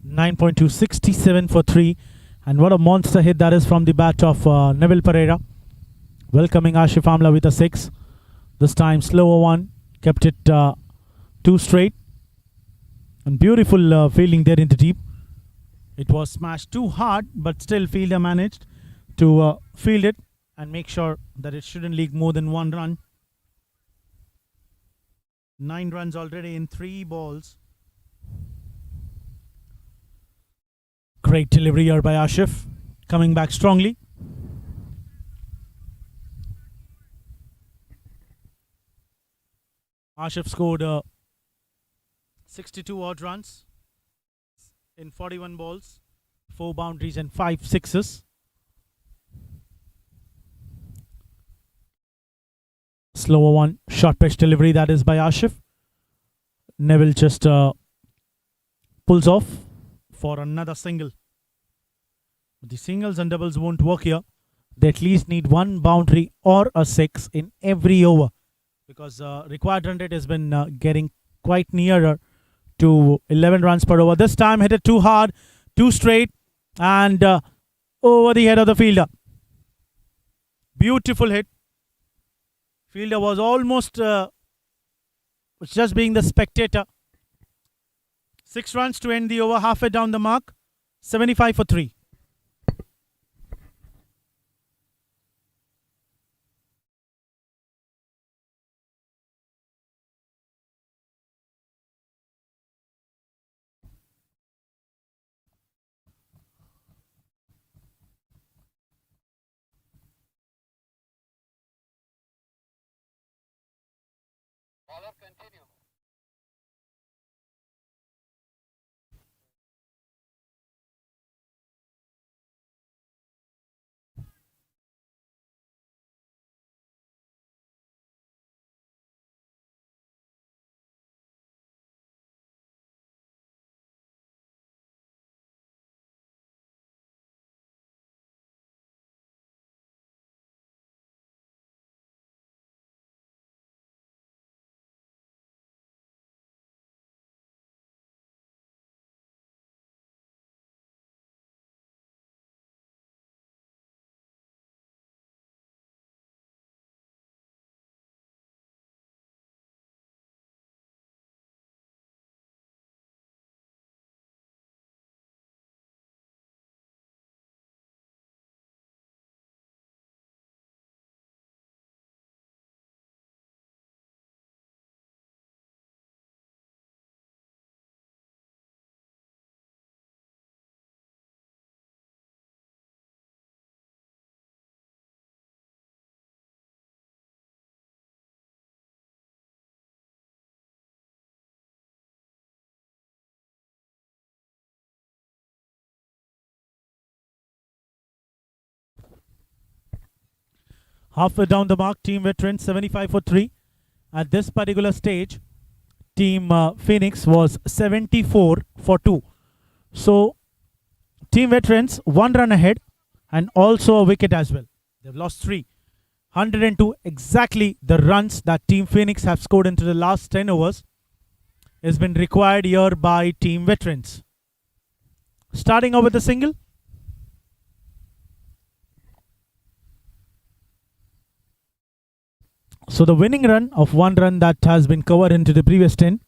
9.2, 67 for 3. And what a monster hit that is from the bat of Neville Pereira. Welcoming Ashif Amla with a 6. This time slower one. Kept it 2 straight. And beautiful fielding there in the deep. It was smashed too hard, but still fielder managed to field it and make sure that it shouldn't leak more than 1 run. 9 runs already in 3 balls. Great delivery here by Ashif. Coming back strongly. Ashif scored 62 odd runs in 41 balls, 4 boundaries and 5 sixes. Slower one, short pitch delivery, that is by Ashif. Neville just pulls off for another single. The singles and doubles won't work here. They at least need 1 boundary or a 6 in every over, because required run rate has been getting quite nearer to 11 runs per over. This time hit it too hard, too straight, and over the head of the fielder. Beautiful hit. Fielder was almost just being the spectator. 6 runs to end the over, halfway down the mark. 75 for 3. Bowler continue. Halfway down the mark, Team Veterans 75 for 3. At this particular stage, Team Phoenix was 74 for 2. So, Team Veterans 1 run ahead and also a wicket as well. They've lost 3. 102 exactly the runs that Team Phoenix have scored into the last 10 overs has been required here by Team Veterans. Starting off with a single. So the winning run of 1 run that has been covered into the previous 10.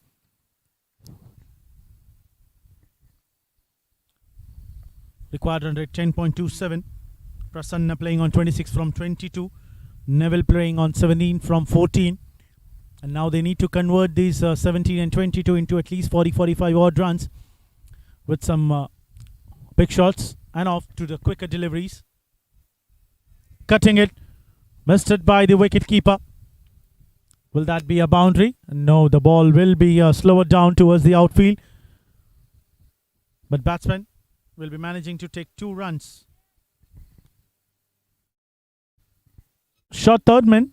Required run rate 10.27. Prasanna playing on 26 from 22. Neville playing on 17 from 14. And now they need to convert these 17 and 22 into at least 40-45 odd runs with some big shots and off to the quicker deliveries. Cutting it. Missed it by the wicket keeper. Will that be a boundary? No, the ball will be slower down towards the outfield. But batsman will be managing to take 2 runs. Short third man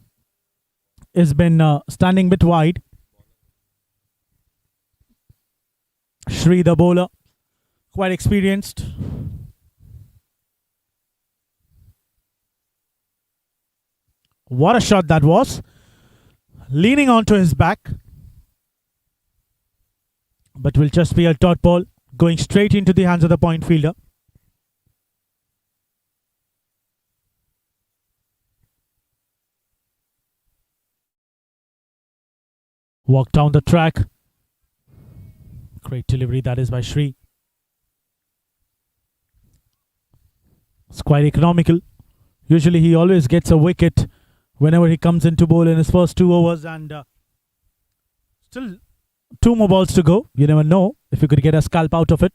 has been standing a bit wide. Shri the bowler, quite experienced. What a shot that was. Leaning onto his back. But will just be a dot ball. going straight into the hands of the point fielder. Walk down the track. Great delivery that is by Shree. It's quite economical. Usually he always gets a wicket whenever he comes into bowl in his first 2 overs, and still 2 more balls to go. You never know if you could get a scalp out of it.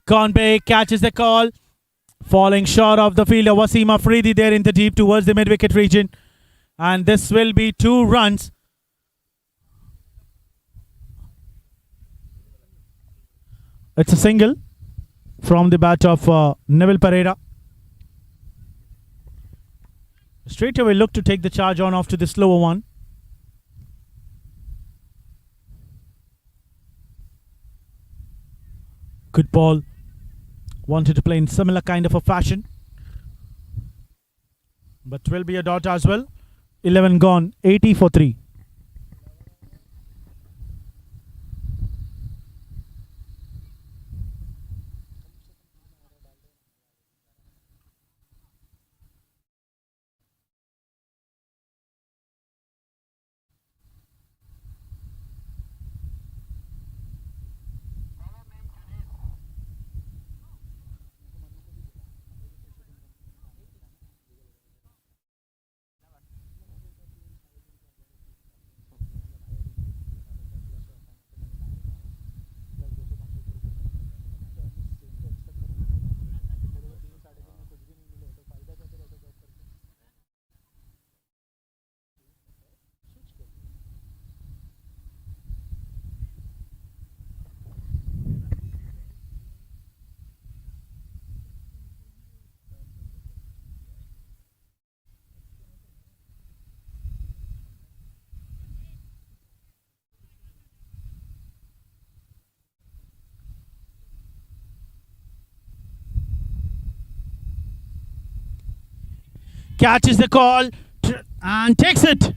Conway catches the call. Falling short of the fielder Wasim Afridi there in the deep towards the mid-wicket region. And this will be 2 runs. It's a single from the bat of Neville Pereira. Straight away look to take the charge on off to the slower one. Good ball. Wanted to play in similar kind of a fashion. But will be a dot as well. 11 gone, 80 for 3. Catches the call and takes it.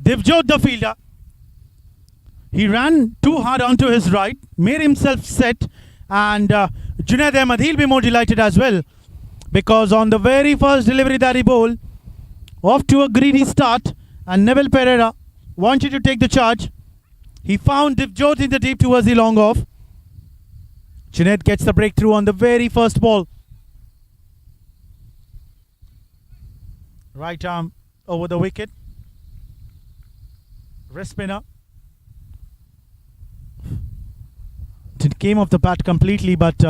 Divjot the fielder. He ran too hard onto his right, made himself set, and Junaid Ahmed, he'll be more delighted as well, because on the very first delivery that he bowled, off to a greedy start, and Neville Pereira wanted to take the charge. He found Divjot in the deep towards the long off. Junaid gets the breakthrough on the very first ball. Right arm over the wicket. Wrist spinner. It came off the bat completely, but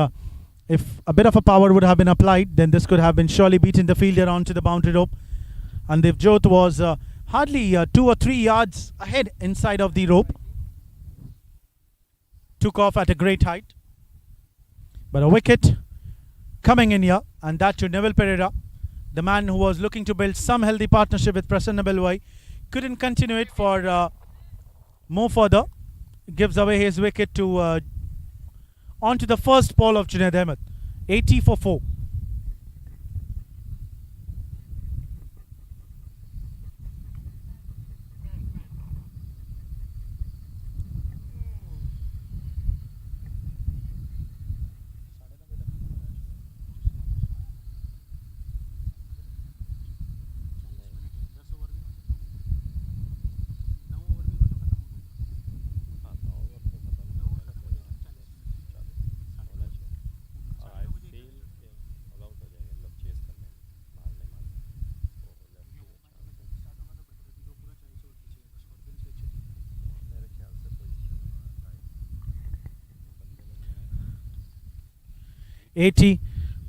if a bit of a power would have been applied, then this could have been surely beaten the fielder onto the boundary rope. And Divjot was hardly 2 or 3 yards ahead inside of the rope. Took off at a great height. But a wicket coming in here, and that to Neville Pereira, the man who was looking to build some healthy partnership with Prasanna Belwai. Couldn't continue it for more further. Gives away his wicket to onto the first ball of Junaid Ahmed. 80 for 4.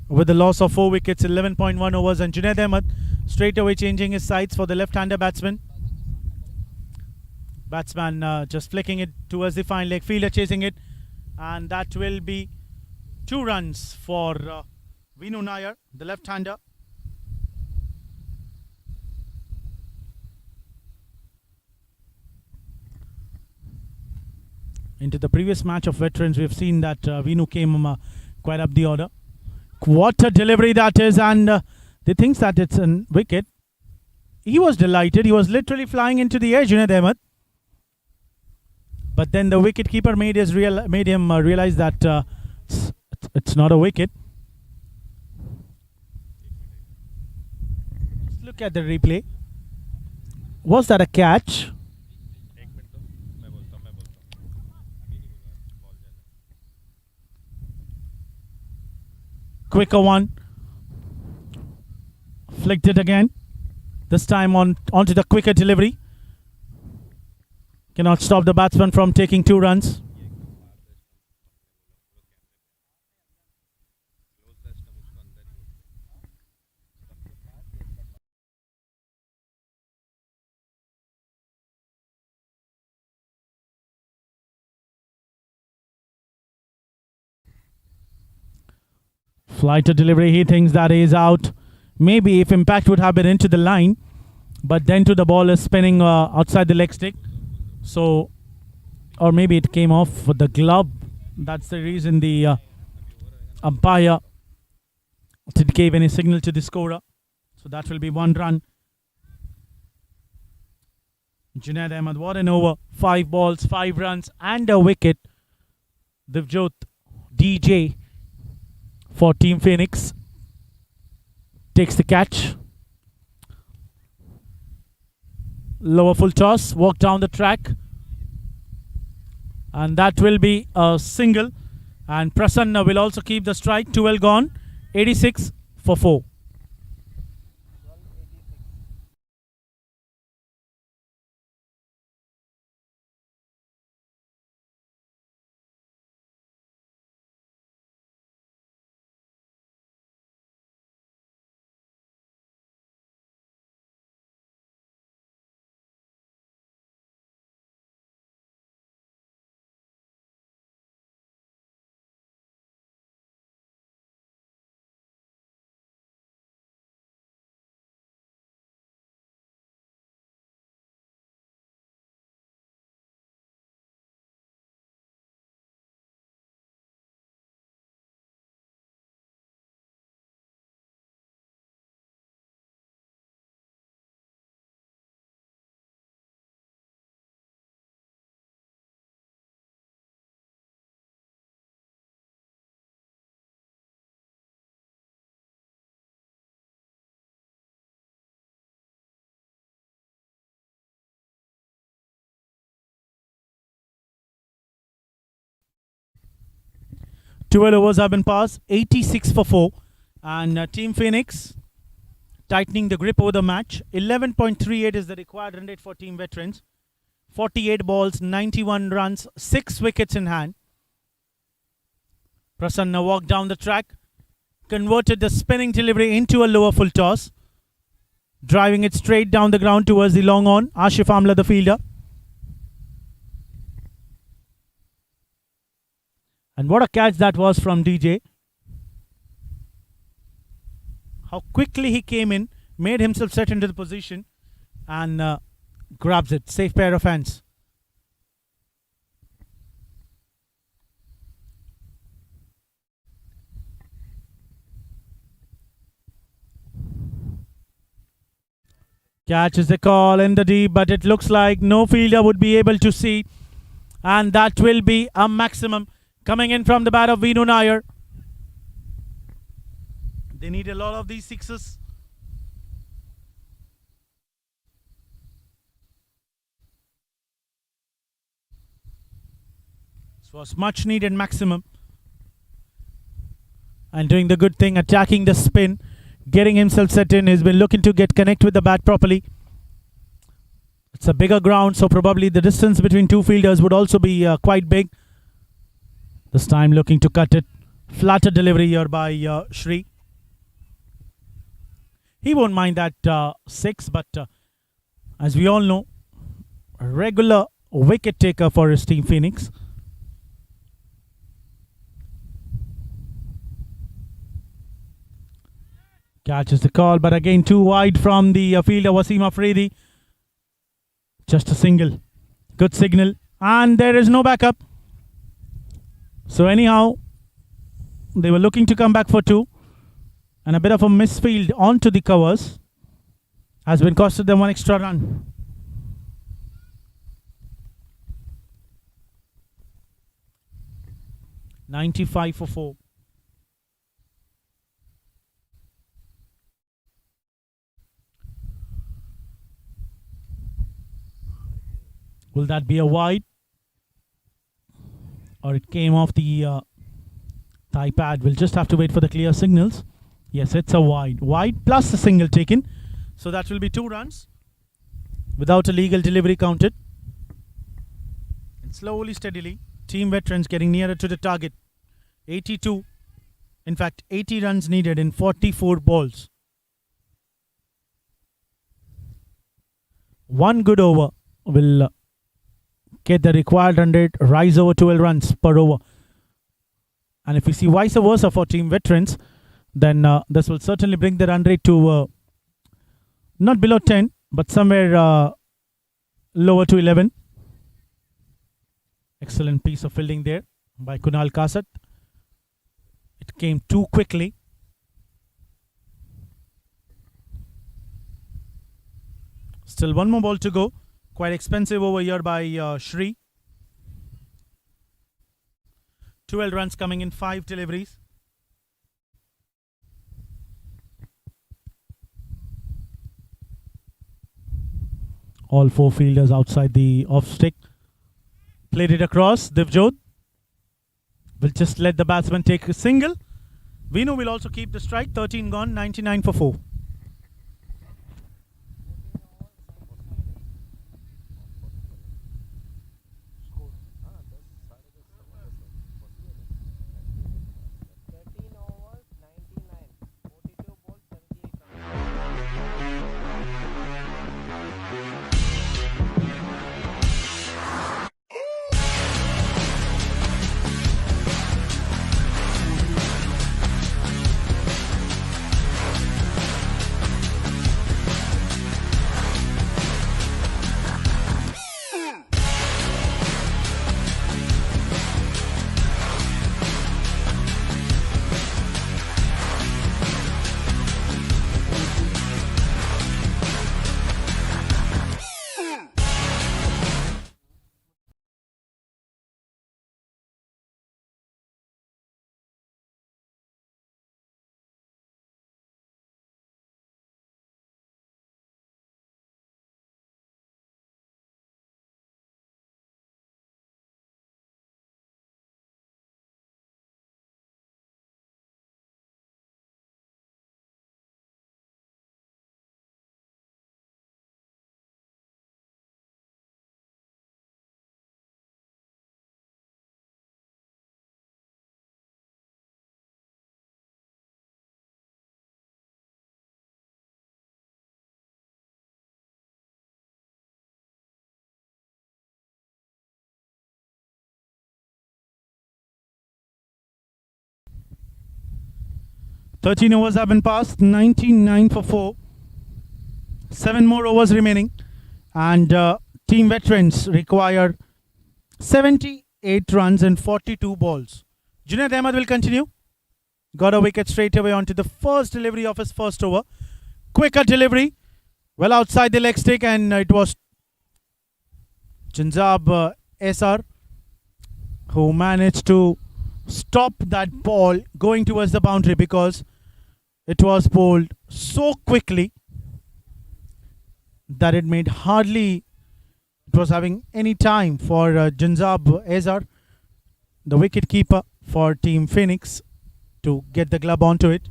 With the loss of 4 wickets, 11.1 overs, and Junaid Ahmed straight away changing his sides for the left-hander batsman. Batsman just flicking it towards the fine leg, fielder chasing it, and that will be 2 runs for Vinu Nair, the left-hander. Into the previous match of veterans, we have seen that Vinu came quite up the order. What a delivery that is, and they think that it's a wicket. He was delighted. He was literally flying into the air, Junaid Ahmed. But then the wicket keeper made him realize that it's not a wicket. Let's look at the replay. Was that a catch? Quicker one. Flicked it again. This time onto the quicker delivery. Cannot stop the batsman from taking 2 runs. Flighter delivery, he thinks that he is out. Maybe if impact would have been into the line, but then to the ball is spinning outside the leg stick. So, or maybe it came off with the glove. That's the reason the umpire didn't give any signal to the scorer. So that will be 1 run. Junaid Ahmed, what an over. 5 balls, 5 runs and a wicket. Divjot DJ for Team Phoenix takes the catch. Lower full toss, walk down the track, and that will be a single. And Prasanna will also keep the strike. 12 gone, 86 for 4. Twelve overs have been passed, 86 for 4. And Team Phoenix tightening the grip over the match. 11.38 is the required run rate for Team Veterans. 48 balls, 91 runs, 6 wickets in hand. Prasanna walked down the track, converted the spinning delivery into a lower full toss, driving it straight down the ground towards the long on. Ashif Amla, the fielder. And what a catch that was from DJ. How quickly he came in, made himself set into the position, and grabs it. Safe pair of hands. Catch is the call in the deep, but it looks like no fielder would be able to see. And that will be a maximum coming in from the bat of Vinu Nair. They need a lot of these sixes. This was much needed maximum. And doing the good thing, attacking the spin, getting himself set in. He's been looking to get connect with the bat properly. It's a bigger ground, so probably the distance between 2 fielders would also be quite big. This time looking to cut it. Flatter delivery here by Shri. He won't mind that 6, but as we all know, a regular wicket taker for his Team Phoenix. Catches the call, but again too wide from the fielder Wasim Afridi. Just a single. Good signal. And there is no backup. So anyhow, they were looking to come back for 2. And a bit of a misfield onto the covers has been costed them 1 extra run. 95 for 4. Will that be a wide? Or it came off the thigh pad? We'll just have to wait for the clear signals. Yes, it's a wide. Wide plus a single taken. So that will be 2 runs without a legal delivery counted. And slowly, steadily, Team Veterans getting nearer to the target. 82. In fact, 80 runs needed in 44 balls. One good over will get the required run rate, rise over 12 runs per over. And if we see vice versa for Team Veterans, then this will certainly bring the run rate to not below 10, but somewhere lower to 11. Excellent piece of fielding there by Kunal Kasat. It came too quickly. Still one more ball to go. Quite expensive over here by Shri. 12 runs coming in 5 deliveries. All 4 fielders outside the off stick. Played it across. Divjot will just let the batsman take a single. Vinu will also keep the strike. 13 gone, 99 for 4. Thirteen overs have been passed, 99 for 4. 7 more overs remaining. And Team Veterans require 78 runs and 42 balls. Junaid Ahmed will continue. Got a wicket straight away onto the first delivery of his first over. Quicker delivery. Well outside the leg stick, and it was Jinzab SR who managed to stop that ball going towards the boundary, because it was bowled so quickly that it made hardly it was having any time for Jinzab Azar, the wicket keeper for Team Phoenix, to get the glove onto it.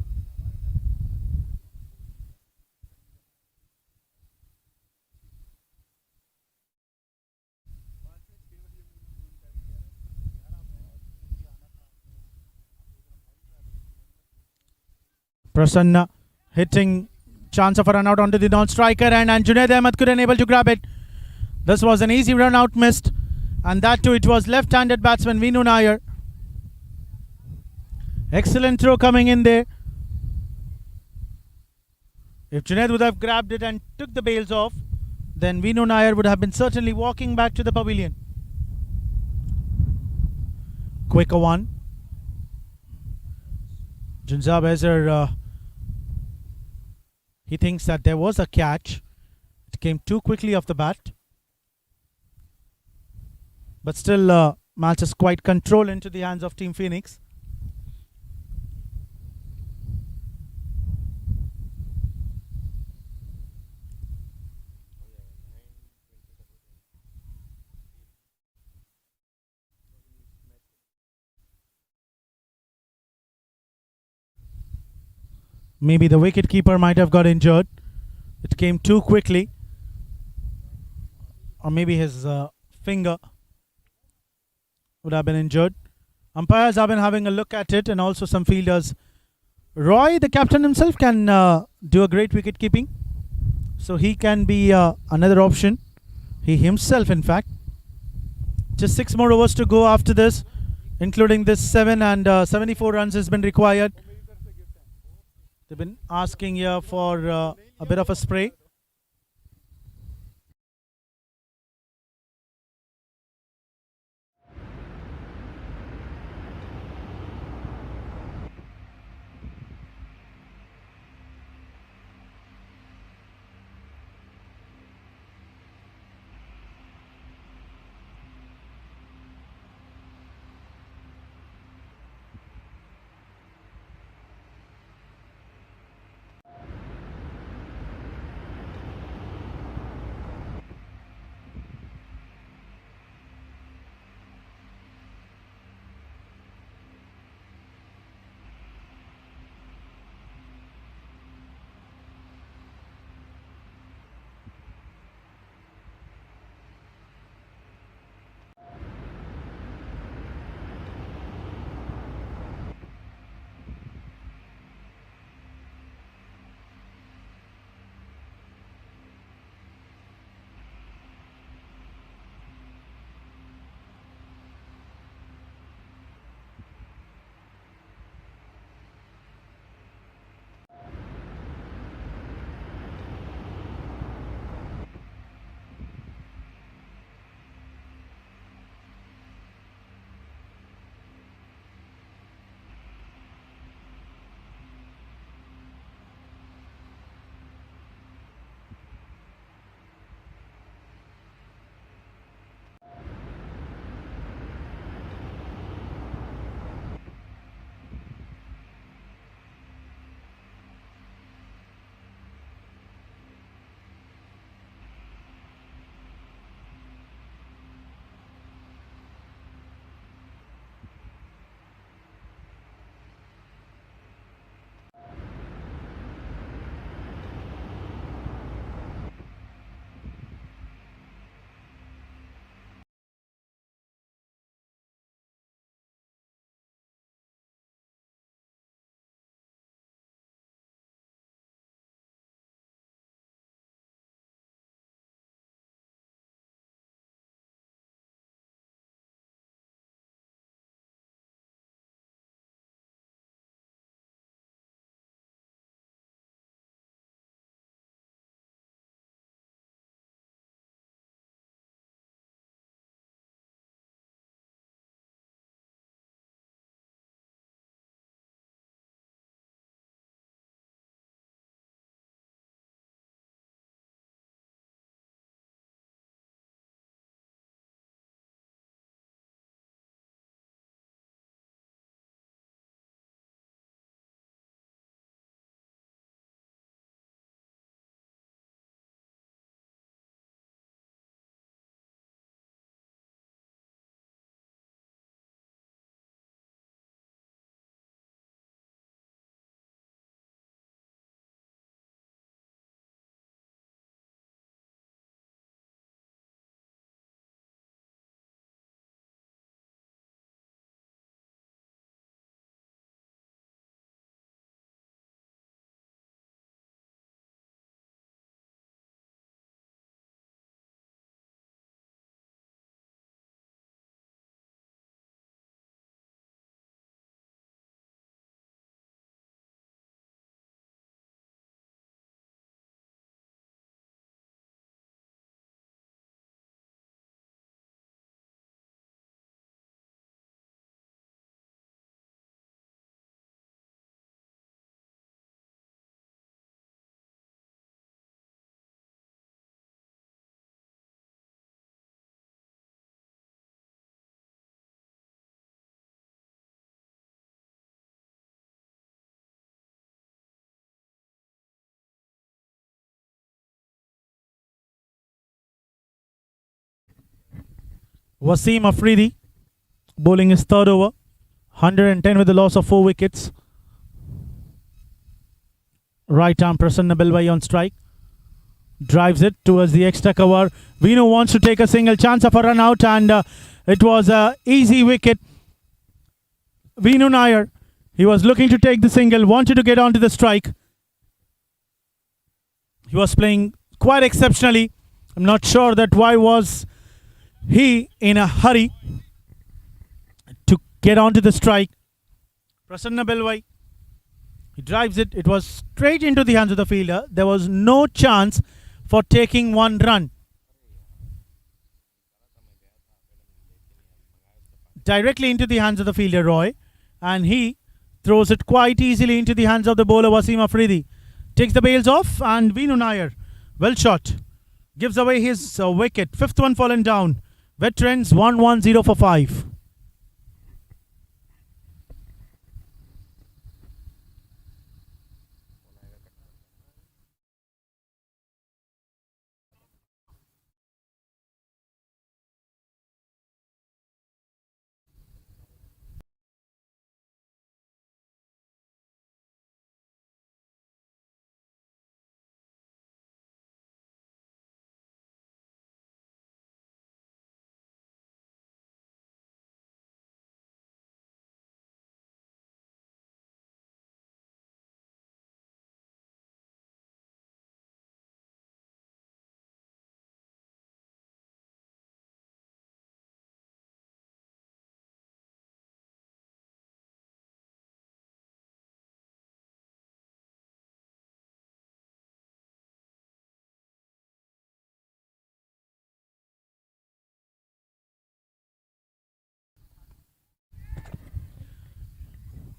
Prasanna hitting, chance of a run out onto the non-striker, and Junaid Ahmed couldn't able to grab it. This was an easy run out missed, and that too it was left-handed batsman Vinu Nair. Excellent throw coming in there. If Junaid would have grabbed it and took the bails off, then Vinu Nair would have been certainly walking back to the pavilion. Quicker one. Jinzab Azar, he thinks that there was a catch. It came too quickly off the bat. But still, match is quite controlled into the hands of Team Phoenix. Maybe the wicketkeeper might have got injured. It came too quickly. Or maybe his finger would have been injured. Umpires have been having a look at it, and also some fielders. Roy, the captain himself, can do a great wicket keeping. So he can be another option. He himself, in fact. Just 6 more overs to go after this, including this 7, and 74 runs has been required. They've been asking here for a bit of a spray. Wasim Afridi bowling his third over. 110 with the loss of 4 wickets. Right arm Prasanna Belwai on strike. Drives it towards the extra cover. Vinu wants to take a single, chance of a run out, and it was a easy wicket. Vinu Nair, he was looking to take the single, wanted to get onto the strike. He was playing quite exceptionally. I'm not sure that why was he in a hurry to get onto the strike. Prasanna Belwai, he drives it. It was straight into the hands of the fielder. There was no chance for taking one run. Directly into the hands of the fielder, Roy, and he throws it quite easily into the hands of the bowler Wasim Afridi. Takes the bails off, and Vinu Nair, well shot, gives away his wicket. Fifth one fallen down. Veterans 1-1-0 for 5.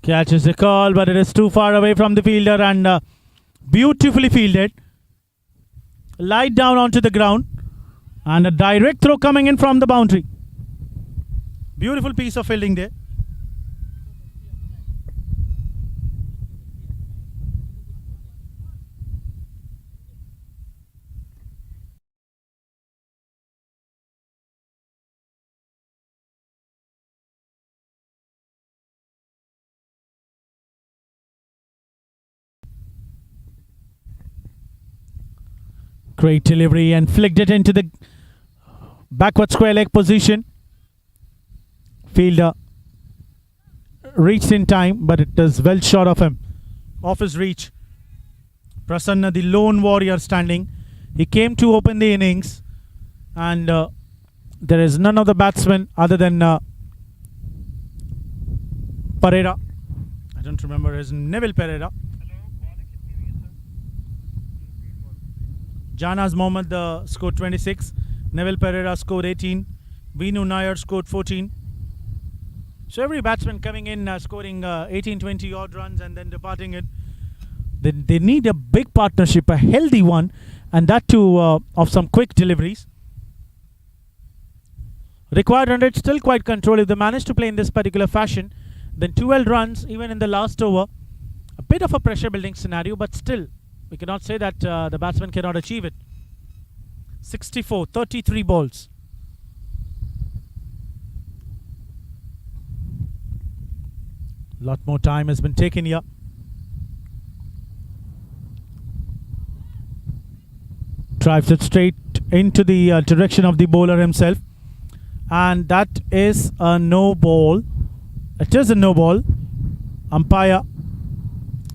Catches the call, but it is too far away from the fielder, and beautifully fielded. Light down onto the ground, and a direct throw coming in from the boundary. Beautiful piece of fielding there. Great delivery and flicked it into the backward square leg position. Fielder reached in time, but it is well short of him, off his reach. Prasanna, the lone warrior, standing. He came to open the innings, and there is none of the batsmen other than Pereira. I don't remember his Neville Pereira. Janas Mohammed scored 26. Neville Pereira scored 18. Vinu Nair scored 14. So every batsman coming in scoring 18, 20 odd runs and then departing it. They need a big partnership, a healthy one, and that too of some quick deliveries. Required run rate still quite controlled. If they manage to play in this particular fashion, then 12 runs even in the last over. A bit of a pressure building scenario, but still we cannot say that the batsman cannot achieve it. 64, 33 balls. Lot more time has been taken here. Drives it straight into the direction of the bowler himself. And that is a no ball. It is a no ball. Umpire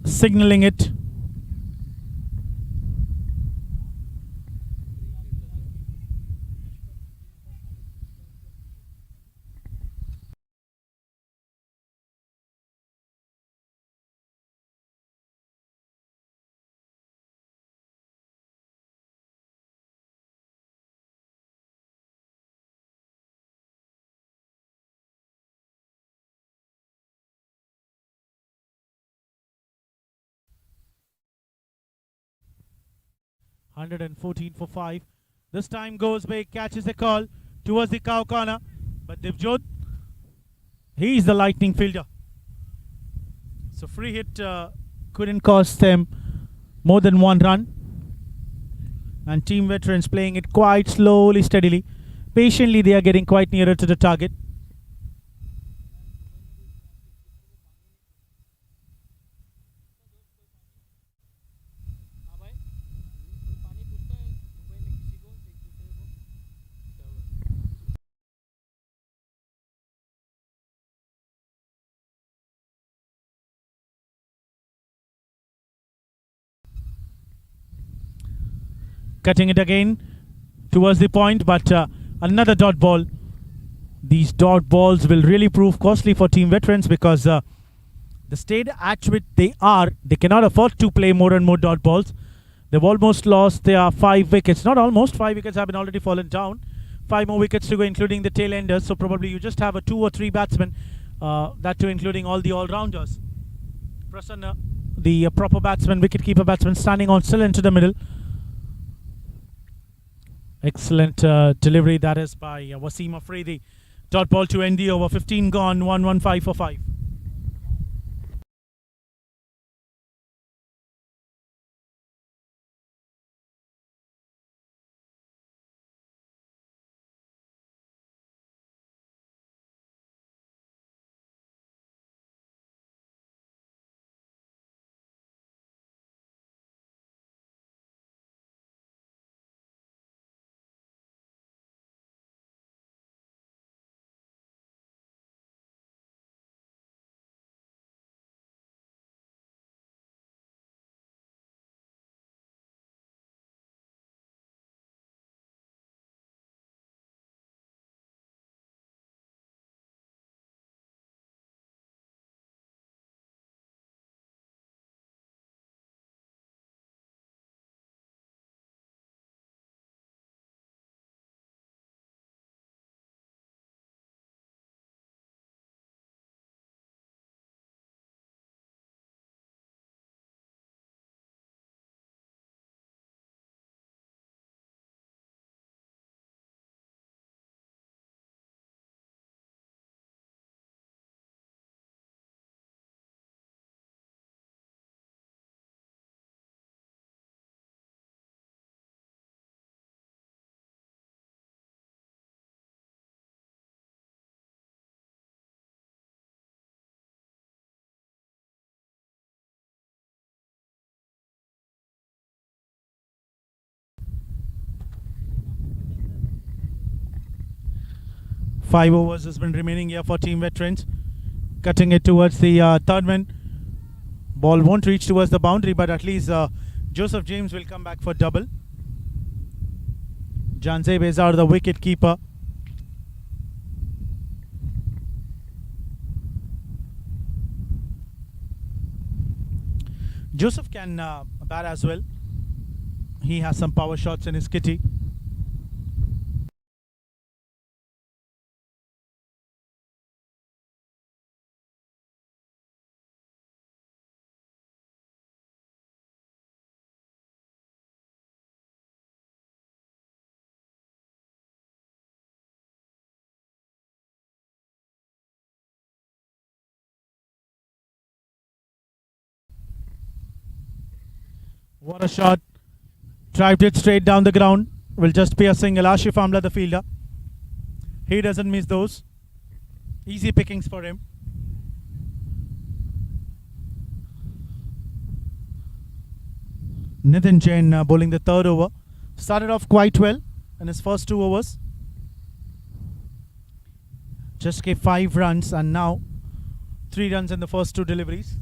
signaling it. $114 for 5. This time goes big, catches the call towards the cow corner. But Devjot, he is the lightning fielder. So free hit couldn't cost them more than one run. And team veterans playing it quite slowly, steadily. patiently they are getting quite nearer to the target. Cutting it again towards the point, but another dot ball. These dot balls will really prove costly for Team Veterans because the state at which they are, they cannot afford to play more and more dot balls. They've almost lost their 5 wickets. Not almost, 5 wickets have been already fallen down. 5 more wickets to go, including the tail enders. So probably you just have a 2 or 3 batsmen, that too including all the all-rounders. Prasanna, the proper batsman, wicket-keeper batsman, standing on still into the middle. Excellent delivery that is by Wasim Afridi. Dot ball to end the over. 15 gone, 115 for 5. Five overs has been remaining here for Team Veterans. Cutting it towards the third man. Ball won't reach towards the boundary, but at least Joseph James will come back for double. Janze Bezar, the wicket keeper. Joseph can bat as well. He has some power shots in his kitty. What a shot. Drived it straight down the ground. Will just be a single. Ashif Amla, the fielder. He doesn't miss those. Easy pickings for him. Nitin Jain bowling the third over. Started off quite well in his first 2 overs. Just gave 5 runs and now 3 runs in the first 2 deliveries.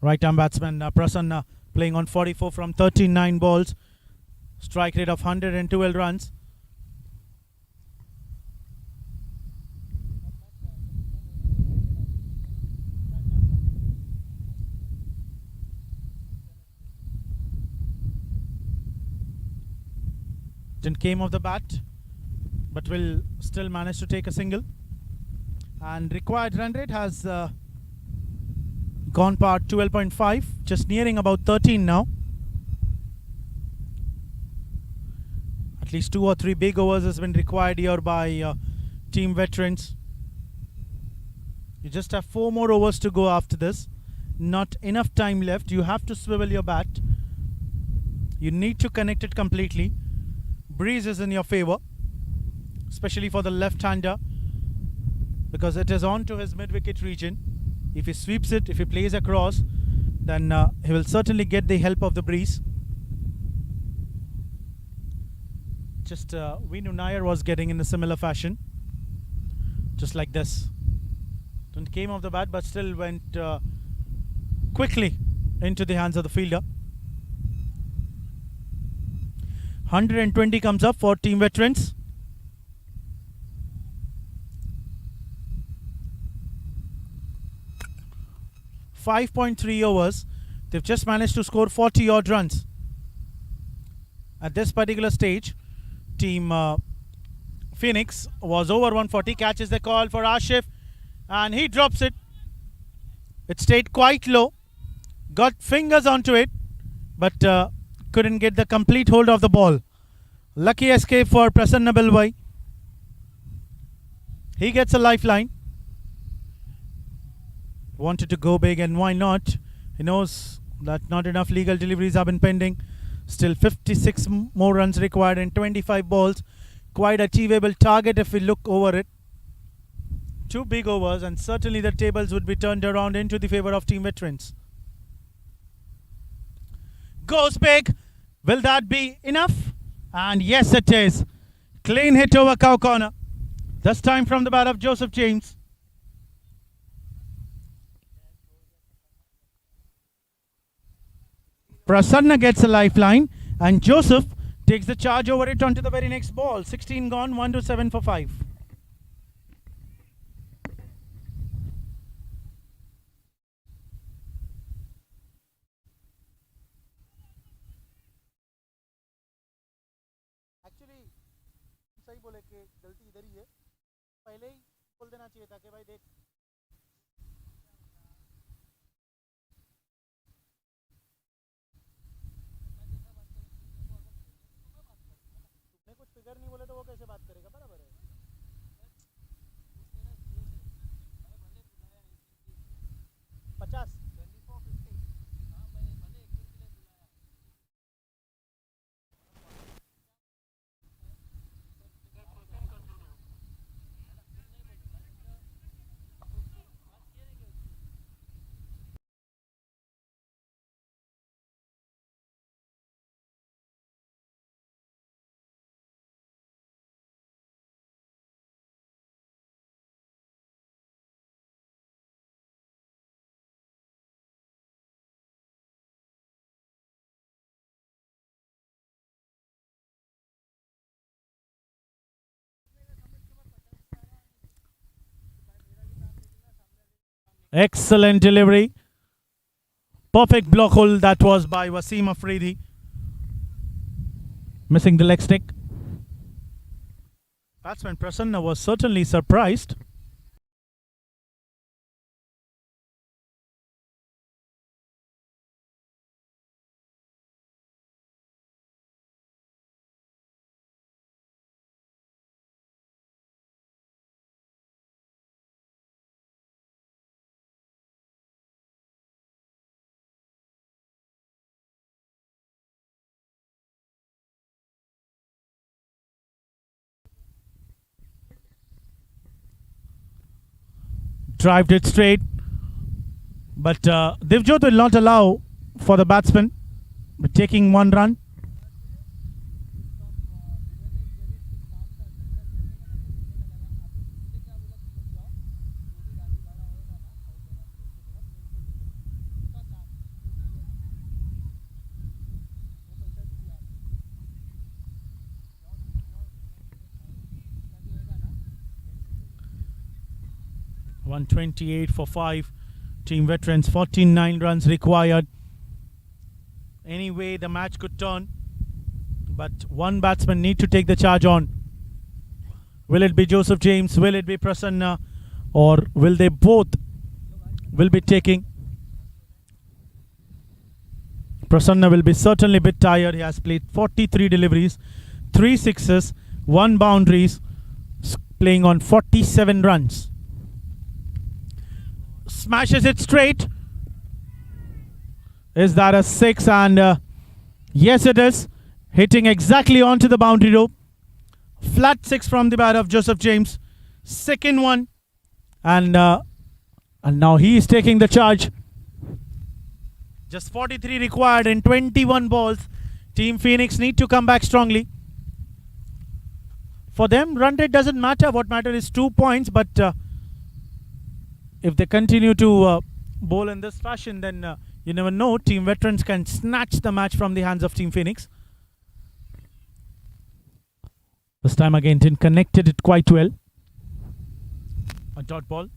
Right arm batsman Prasanna playing on 44 from 39 balls. Strike rate of 112 runs. Didn't came off the bat, but will still manage to take a single. And required run rate has gone past 12.5, just nearing about 13 now. At least 2 or 3 big overs has been required here by Team Veterans. You just have 4 more overs to go after this. Not enough time left. You have to swivel your bat. You need to connect it completely. Breeze is in your favor, especially for the left-hander, because it is on to his mid-wicket region. If he sweeps it, if he plays across, then he will certainly get the help of the breeze. Just Vinu Nair was getting in a similar fashion, just like this. Didn't came off the bat, but still went quickly into the hands of the fielder. 120 comes up for team veterans. .3 overs. They've just managed to score 40 odd runs. At this particular stage, team Phoenix was over 140. Catches the call for Ashif, and he drops it. It stayed quite low. Got fingers onto it, but couldn't get the complete hold of the ball. Lucky escape for Prasanna Bilwai. He gets a lifeline. Wanted to go big, and why not? He knows that not enough legal deliveries have been pending. Still 56 more runs required in 25 balls. Quite achievable target if we look over it. 2 big overs, and certainly the tables would be turned around into the favor of team veterans. Goes big. Will that be enough? And yes, it is. Clean hit over cow corner. This time from the bat of Joseph James. Prasanna gets a lifeline, and Joseph takes the charge over it onto the very next ball. 16 gone, 1 to 7 for 5. Actually, सही बोले कि गलती इधर ही है. पहले ही बोल देना चाहिए था कि भाई देख कुछ फिगर नहीं बोले तो वो कैसे बात करेगा. बराबर है. 50 Excellent delivery. Perfect block hole that was by Wasim Afridi. Missing the leg stick. Batsman Prasanna was certainly surprised. Drived it straight, but Divjot will not allow for the batsman taking 1 run. .128 for 5. Team veterans, 49 runs required. Anyway, the match could turn, but one batsman need to take the charge on. Will it be Joseph James? Will it be Prasanna? Or will they both will be taking? Prasanna will be certainly a bit tired. He has played 43 deliveries, 3 sixes, 1 boundaries, playing on 47 runs. Smashes it straight. Is that a 6? And yes, it is. Hitting exactly onto the boundary rope. Flat 6 from the bat of Joseph James. Second one. And now he is taking the charge. Just 43 required in 21 balls. Team Phoenix need to come back strongly. For them, run rate doesn't matter. What matters is 2 points. But if they continue to bowl in this fashion, then you never know. Team Veterans can snatch the match from the hands of Team Phoenix. This time again, Tin connected it quite well. A dot ball.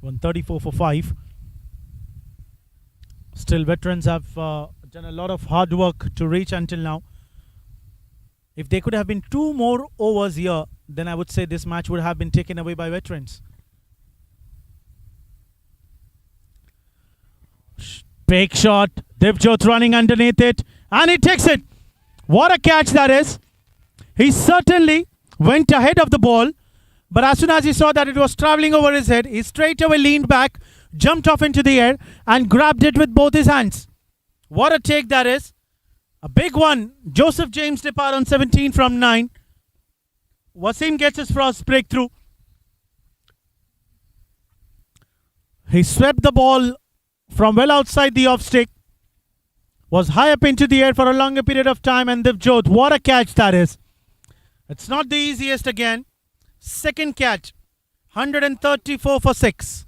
.134 for 5. Still, Veterans have done a lot of hard work to reach until now. If they could have been 2 more overs here, then I would say this match would have been taken away by Veterans. Big shot. Devjot running underneath it. And he takes it. What a catch that is. He certainly went ahead of the ball. But as soon as he saw that it was travelling over his head, he straight away leaned back, jumped off into the air and grabbed it with both his hands. What a take that is. A big one. Joseph James depart on 17 from 9. Wasim gets his first breakthrough. He swept the ball from well outside the off stick. Was high up into the air for a longer period of time, and Devjot, what a catch that is. It's not the easiest again. Second catch. 134 for 6.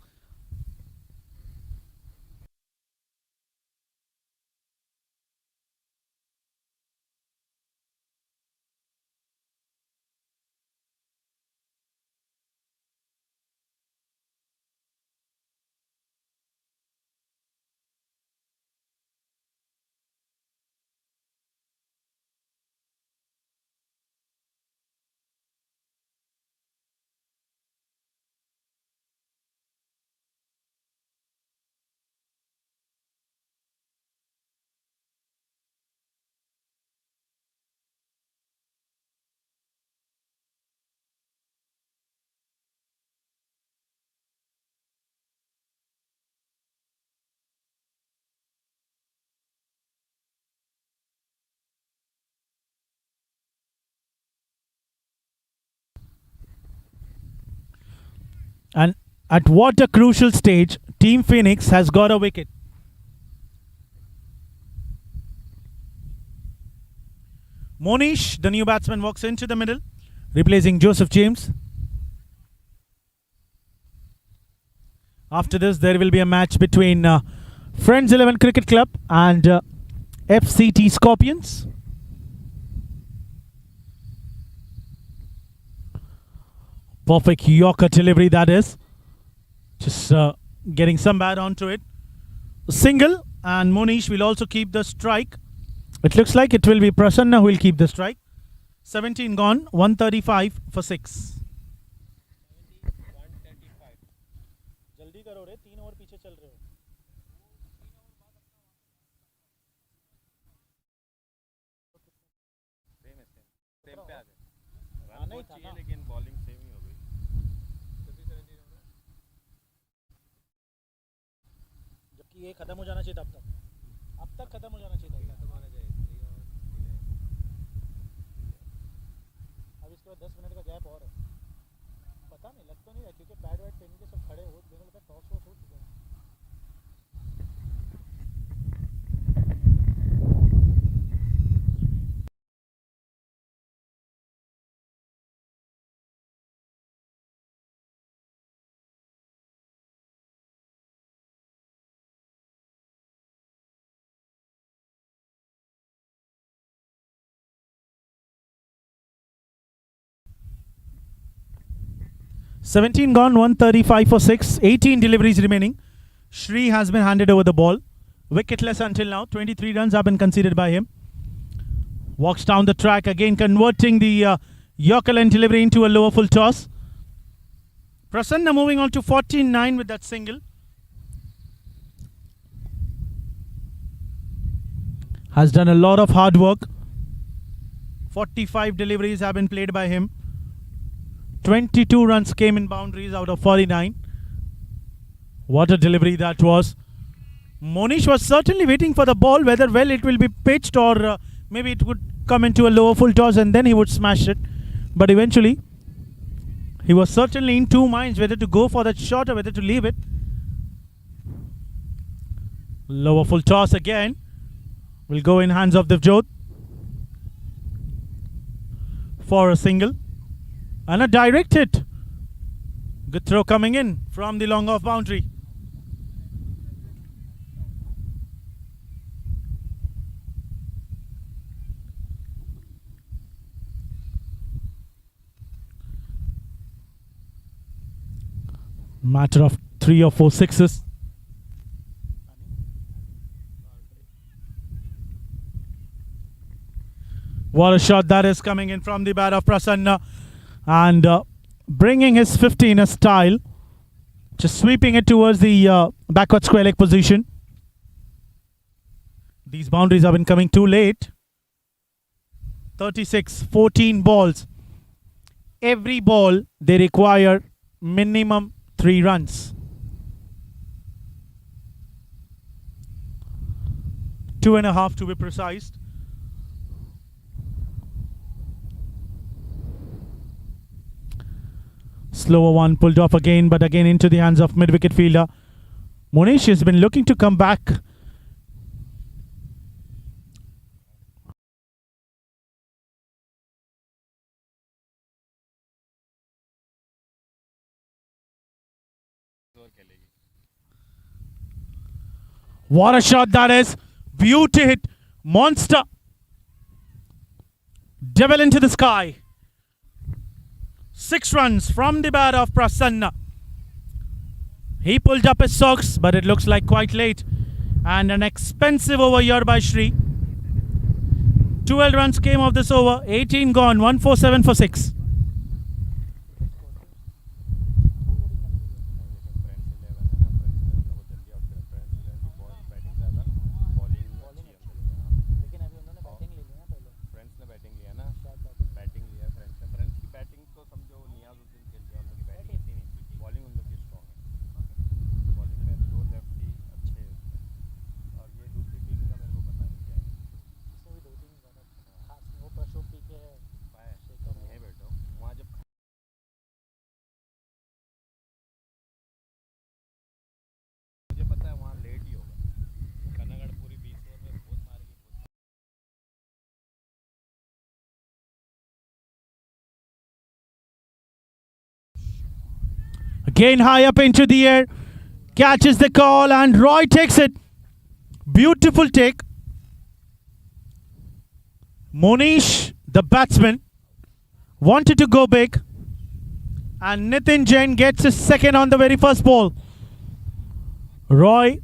And at what a crucial stage, Team Phoenix has got a wicket. Monish, the new batsman, walks into the middle, replacing Joseph James. After this, there will be a match between Friends 11 Cricket Club and FCT Scorpions. Perfect Yorker delivery that is. Just getting some bat onto it. Single, and Monish will also keep the strike. It looks like it will be Prasanna who will keep the strike. 17 gone, 135 for 6. 135. जल्दी करो रे, 3 over पीछे चल रहे हो. Same पे आ गए. Run बहुत चाहिए लेकिन बॉलिंग सेम ही हो गई. जबकि ये खत्म हो जाना चाहिए था अब तक खत्म हो जाना चाहिए था. अब इसके बाद 10 मिनट का गैप और है. पता नहीं, लग तो नहीं रहा क्योंकि पैड वैड पहन के सब खड़े हो. मेरे को लगता है टॉस वॉस हो चुका है. $17 gone, 135 for 6. 18 deliveries remaining. Shri has been handed over the ball. Wicketless until now. 23 runs have been conceded by him. Walks down the track again, converting the Yorker line delivery into a lower full toss. Prasanna moving on to 49 with that single. Has done a lot of hard work. 45 deliveries have been played by him. 22 runs came in boundaries out of 49. What a delivery that was. Monish was certainly waiting for the ball, whether well it will be pitched or maybe it would come into a lower full toss and then he would smash it. But eventually, he was certainly in two minds whether to go for that shot or whether to leave it. Lower full toss again. Will go in hands of Devjot for a single. And a direct hit. Good throw coming in from the long off boundary. Matter of 3 or 4 sixes. What a shot that is coming in from the bat of Prasanna. And bringing his 50 in a style. Just sweeping it towards the backward square leg position. These boundaries have been coming too late. 36, 14 balls. Every ball they require minimum 3 runs. 2.5 to be precise. Slower one pulled off again, but again into the hands of mid-wicket fielder. Monish has been looking to come back. What a shot that is. Beauty hit. Monster. Devil into the sky. 6 runs from the bat of Prasanna. He pulled up his socks, but it looks like quite late. And an expensive over here by Shri. 12 runs came off this over. 18 gone. 147 for 6. Again high up into the air. Catches the call and Roy takes it. Beautiful take. Monish, the batsman, wanted to go big. And Nitin Jain gets his second on the very first ball. Roy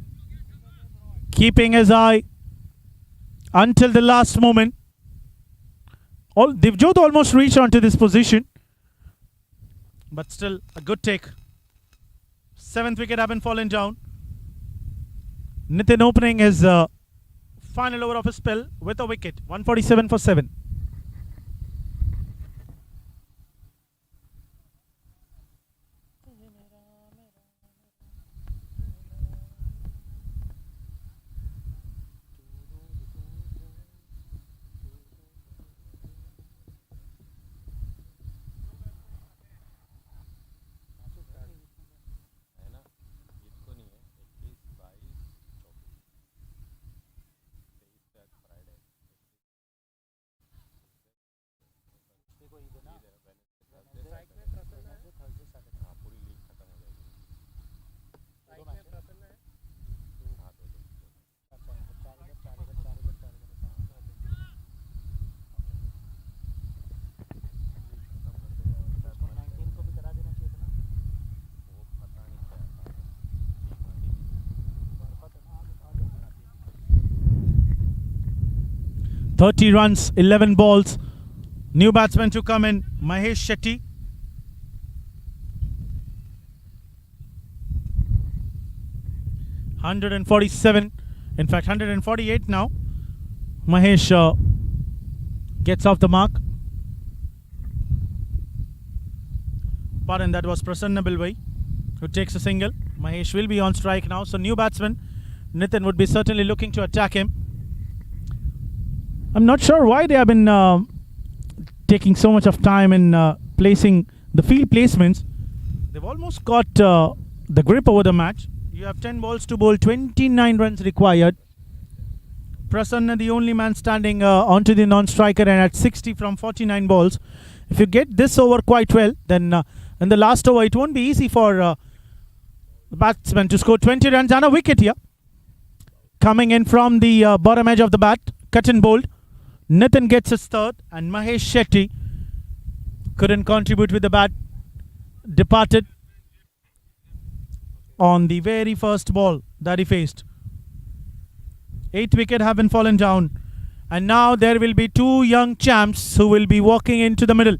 keeping his eye until the last moment. Devjot almost reached onto this position. But still a good take. 7th wicket have been fallen down. Nitin opening his final over of his spell with a wicket. 147 for 7. "30 runs, 11 balls. New batsman to come in, Mahesh Shetty. "147, in fact 148 now. Mahesh gets off the mark. Pardon, that was Prasanna Bilwai who takes a single. Mahesh will be on strike now. So new batsman Nitin would be certainly looking to attack him. I'm not sure why they have been taking so much of time in placing the field placements. They've almost got the grip over the match. You have 10 balls to bowl, 29 runs required. Prasanna, the only man standing onto the non-striker, and at 60 from 49 balls. If you get this over quite well, then in the last over, it won't be easy for the batsman to score 20 runs and a wicket here. Coming in from the bottom edge of the bat, cut and bowled. Nitin gets his third, and Mahesh Shetty couldn't contribute with the bat. Departed on the very first ball that he faced. 8 wickets have been fallen down, and now there will be two young champs who will be walking into the middle.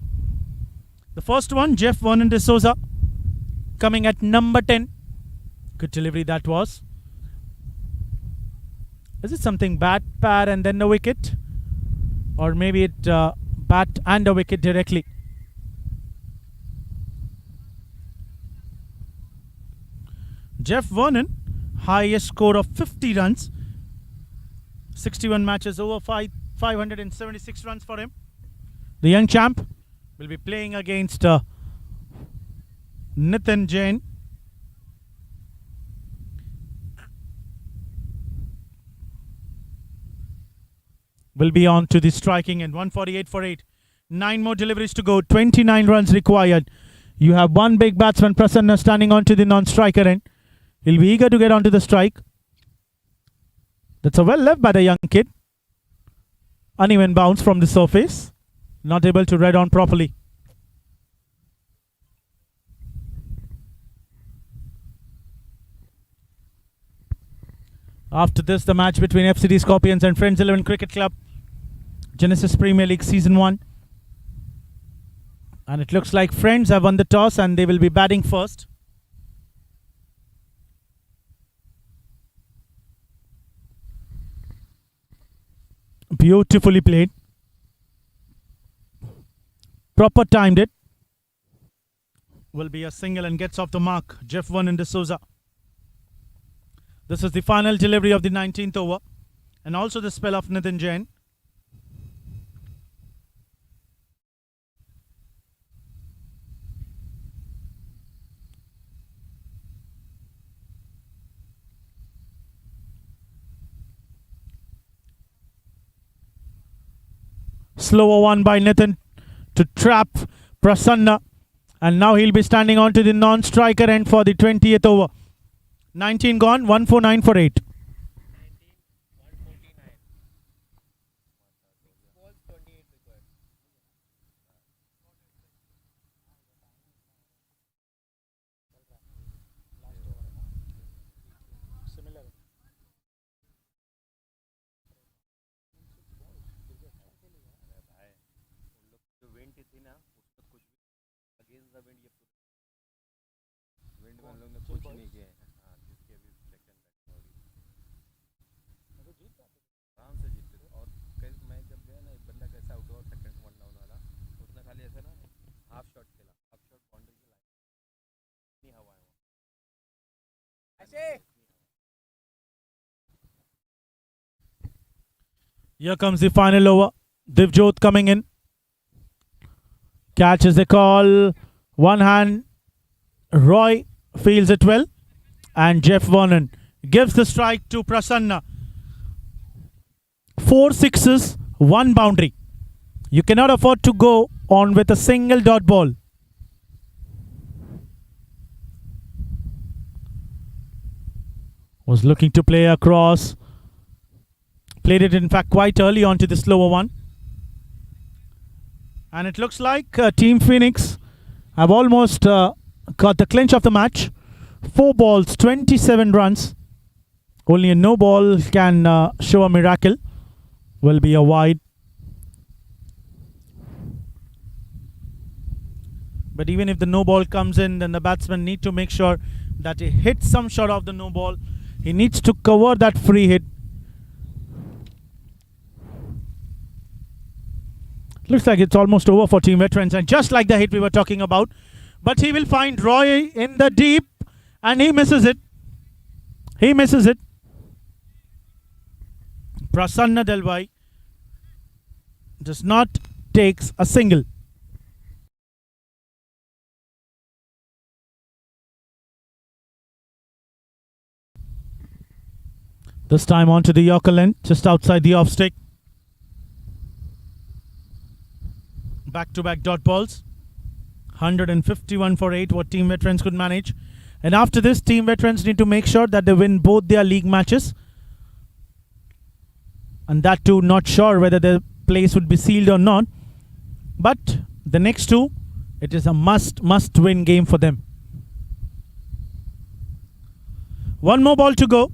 The first one, Jeff Vernon de Souza, coming at number 10. Good delivery that was. Is it something bat, pad and then a wicket? Or maybe it bat and a wicket directly? Jeff Vernon, highest score of 50 runs. 61 matches over 576 runs for him. The young champ will be playing against Nitin Jain. Will be on to the striking end. 148 for 8. 9 more deliveries to go. 29 runs required. You have one big batsman, Prasanna, standing onto the non-striker end. He'll be eager to get onto the strike. That's a well left by the young kid. Uneven bounce from the surface. Not able to read on properly. After this, the match between FCD Scorpions and Friends 11 Cricket Club. Genesis Premier League Season 1. And it looks like Friends have won the toss and they will be batting first. Beautifully played. Proper timed it. Will be a single and gets off the mark. Jeff Vernon de Souza. This is the final delivery of the 19th over. And also the spell of Nitin Jain. Slower one by Nitin to trap Prasanna. And now he'll be standing onto the non-striker end for the 20th over. 19 gone, 149 for 8. 'Ashe! Here comes the final over. Divjot coming in. Catches the call. One hand. Roy feels it well. And Jeff Vernon gives the strike to Prasanna. 4 sixes, 1 boundary. You cannot afford to go on with a single dot ball. Was looking to play across. Played it in fact quite early onto the slower one. And it looks like Team Phoenix have almost got the clinch of the match. 4 balls, 27 runs. Only a no ball can show a miracle. Will be a wide. But even if the no ball comes in, then the batsman need to make sure that he hits some shot of the no ball. He needs to cover that free hit. Looks like it's almost over for Team Veterans. And just like the hit we were talking about, But he will find Roy in the deep and he misses it. He misses it. Prasanna Delvai does not takes a single. This time onto the Yorker length, just outside the off stick. Back-to-back dot balls. 151 for 8, what Team Veterans could manage. And after this, Team Veterans need to make sure that they win both their league matches. And that too, not sure whether the place would be sealed or not. But the next two, it is a must-win game for them. One more ball to go.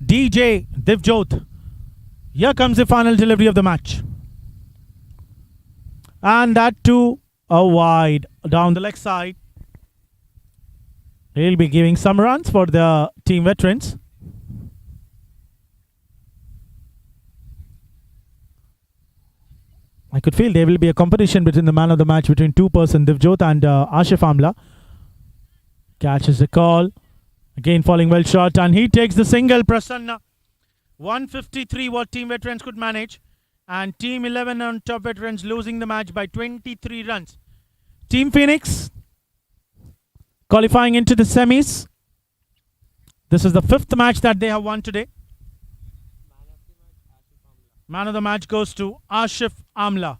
DJ Divjot. Here comes the final delivery of the match. And that too, a wide down the leg side. He'll be giving some runs for the Team Veterans. I could feel there will be a competition between the man of the match between two-person Divjot and Ashif Amla. Catches the call. Again falling well short and he takes the single. Prasanna. 153 what Team Veterans could manage. And Team 11 on top Veterans losing the match by 23 runs. Team Phoenix qualifying into the semis. This is the 5th match that they have won today. Man of the match goes to Ashif Amla.